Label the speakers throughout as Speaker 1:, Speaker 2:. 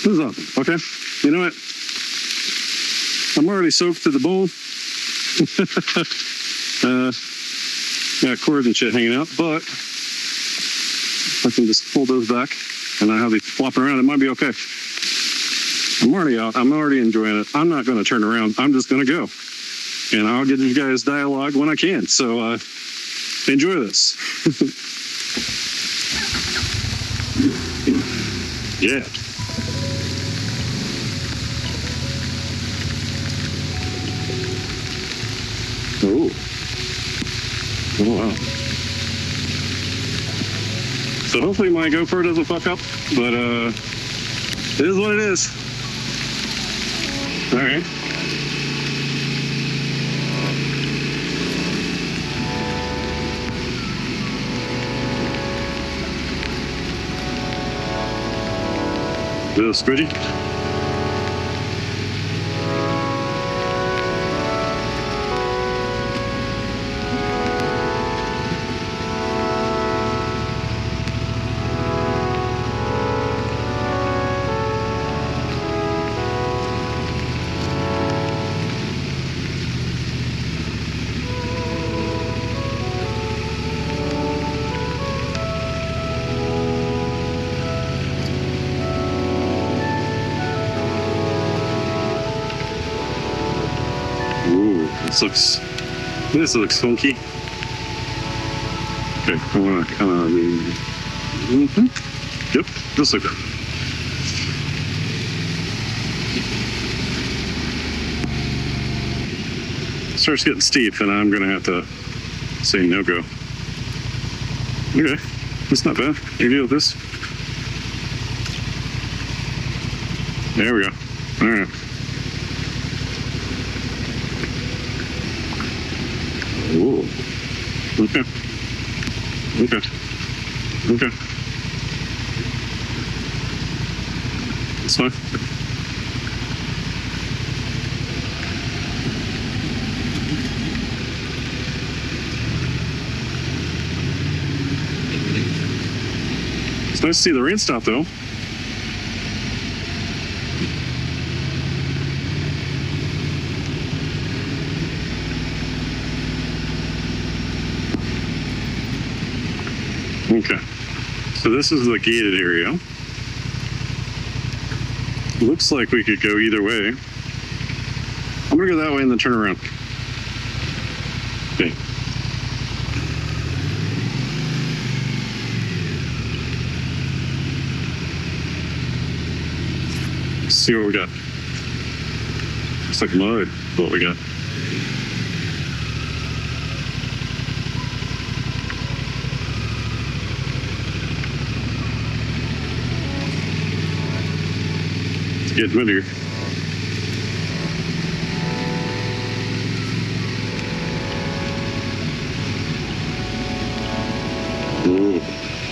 Speaker 1: This is awesome. Okay. You know what? I'm already soaked to the bone. Got cords and shit hanging out, but I can just pull those back and not have these flopping around. It might be okay. I'm already out. I'm already enjoying it. I'm not going to turn around. I'm just going to go. And I'll get you guys dialogue when I can. So enjoy this. Yeah. Oh. Oh, wow. So hopefully my GoPro doesn't fuck up, but it is what it is. All right. A little squidgy. Ooh, this looks funky. Okay, I want to kind of yep, just like that. Starts getting steep, and I'm gonna have to say no go. Okay, that's not bad. You deal with this? There we go. All right. Ooh. Okay. Okay. Okay. That's fine. It's nice to see the rain stop though. Okay, so this is the gated area. Looks like we could go either way. I'm gonna go that way and then turn around. Okay. Let's see what we got. Looks like mud, what we got. Getting windier. Ooh,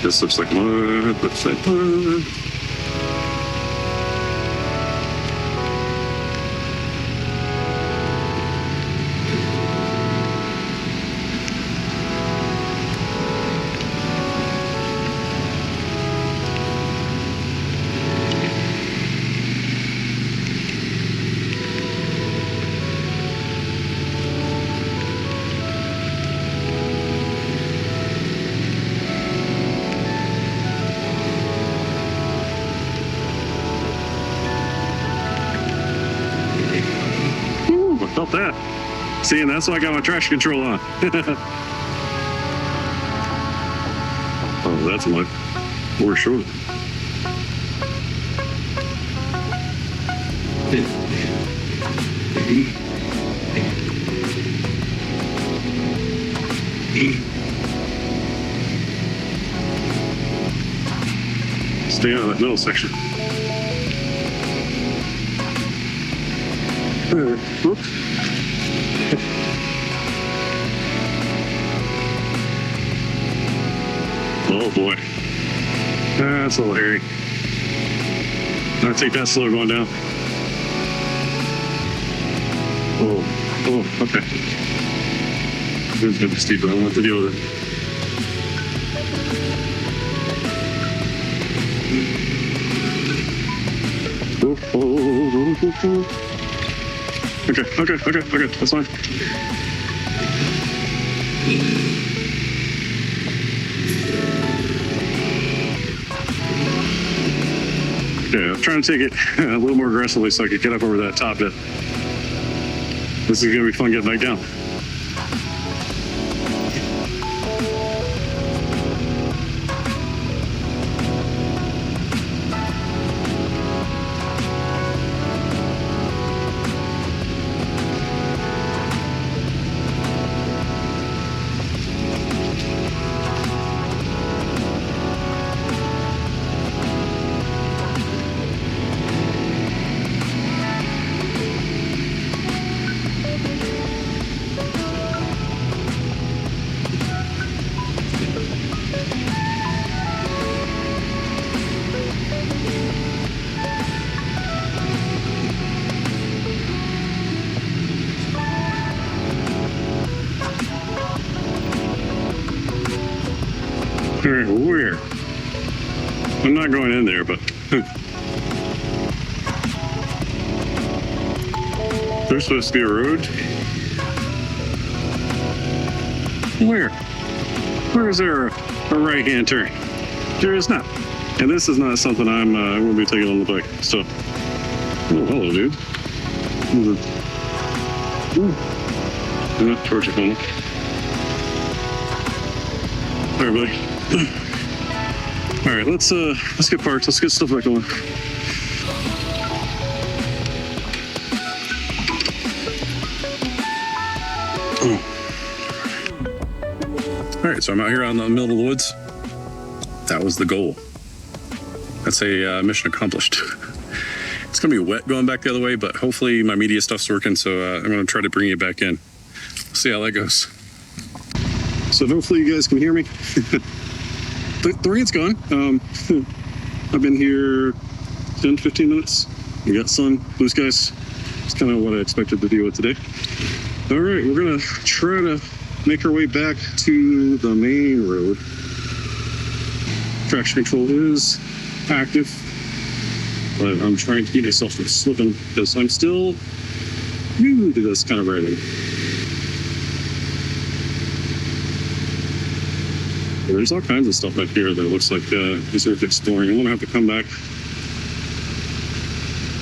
Speaker 1: this looks like mud, looks like mud. Felt that. See, and that's why I got my traction control on. Oh, that's mud. For sure. Stay out of that middle section. Whoops. Oh boy. That's a little hairy. I think that's slow going down. Oh, okay. It's gonna be steep, but I don't have to deal with it. Okay, that's fine. Yeah, I'm trying to take it a little more aggressively so I could get up over that top bit. This is gonna be fun getting back down. Where? I'm not going in there, but there's supposed to be a road. Where? Where is there a right-hand turn? There is not. And this is not something I'm going to be taking on the bike. So, oh, hello, dude. Towards your phone. All right, buddy. All right, let's get parked. Let's get stuff back going. All right, so I'm out here out in the middle of the woods. That was the goal. That's a mission accomplished. It's gonna be wet going back the other way, but hopefully my media stuff's working, so I'm gonna try to bring it back in. See how that goes. So hopefully you guys can hear me. The rain's gone. I've been here 10, 15 minutes. We got sun, blue skies. It's kind of what I expected to deal with today. All right, we're gonna try to make our way back to the main road. Traction control is active, but I'm trying to keep myself from slipping because I'm still new to this kind of riding. There's all kinds of stuff back here that looks like it's worth exploring. I'm gonna have to come back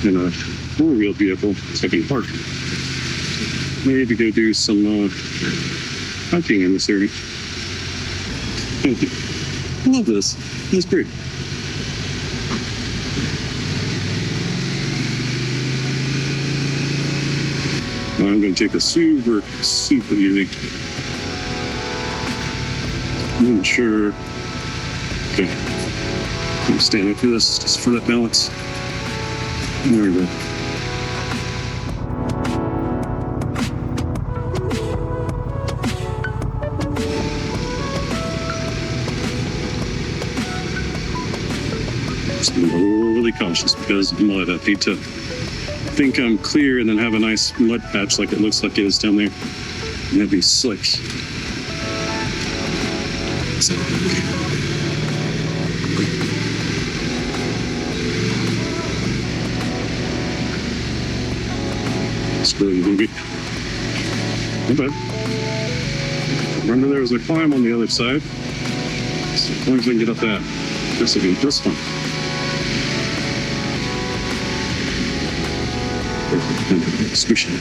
Speaker 1: in a four-wheeled vehicle so I can park. Maybe go do some hiking in this area. I love this. It's great. I'm going to take a super easy. I'm sure. Okay. I'm standing for this just for that balance. There we go. Just be really cautious because of mud. I need to think I'm clear and then have a nice mud patch like it looks like it is down there. And that'd be slick. So, it's really movie. Not bad. Remember there was a climb on the other side. So as long as we can get up that, this will be just fun. Squish it.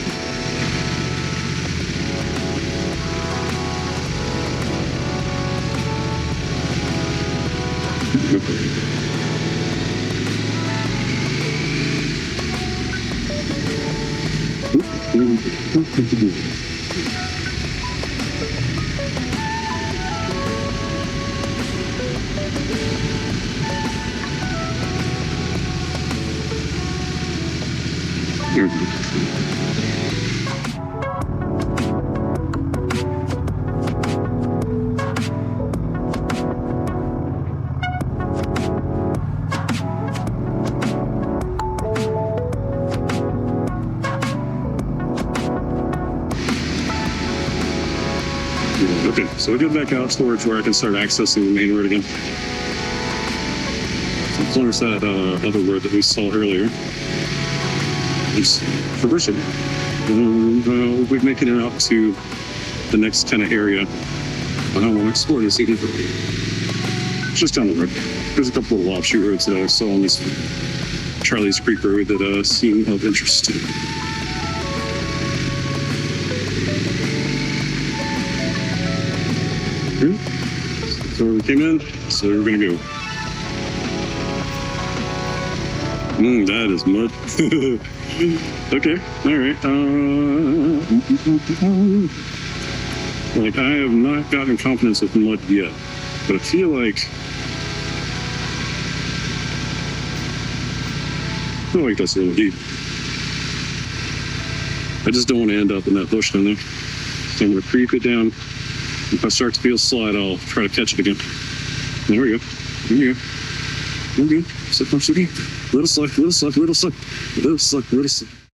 Speaker 1: Okay, so we get back out towards where I can start accessing the main road again. So there's that other road that we saw earlier. It's traversing. We're making it out to the next kind of area. I want to explore this even further. It's just down the road. There's a couple of offshoot roads that I saw on this Charlie's Creek Road that seem of interest. Okay. So we came in, so we're gonna go. That is mud. Okay, all right. Like, I have not gotten confidence with mud yet, but I feel like that's a little deep. I just don't want to end up in that bush down there. So I'm going to creep it down. If I start to feel slide, I'll try to catch it again. There we go. There we go. We're good. Slip. Little slip.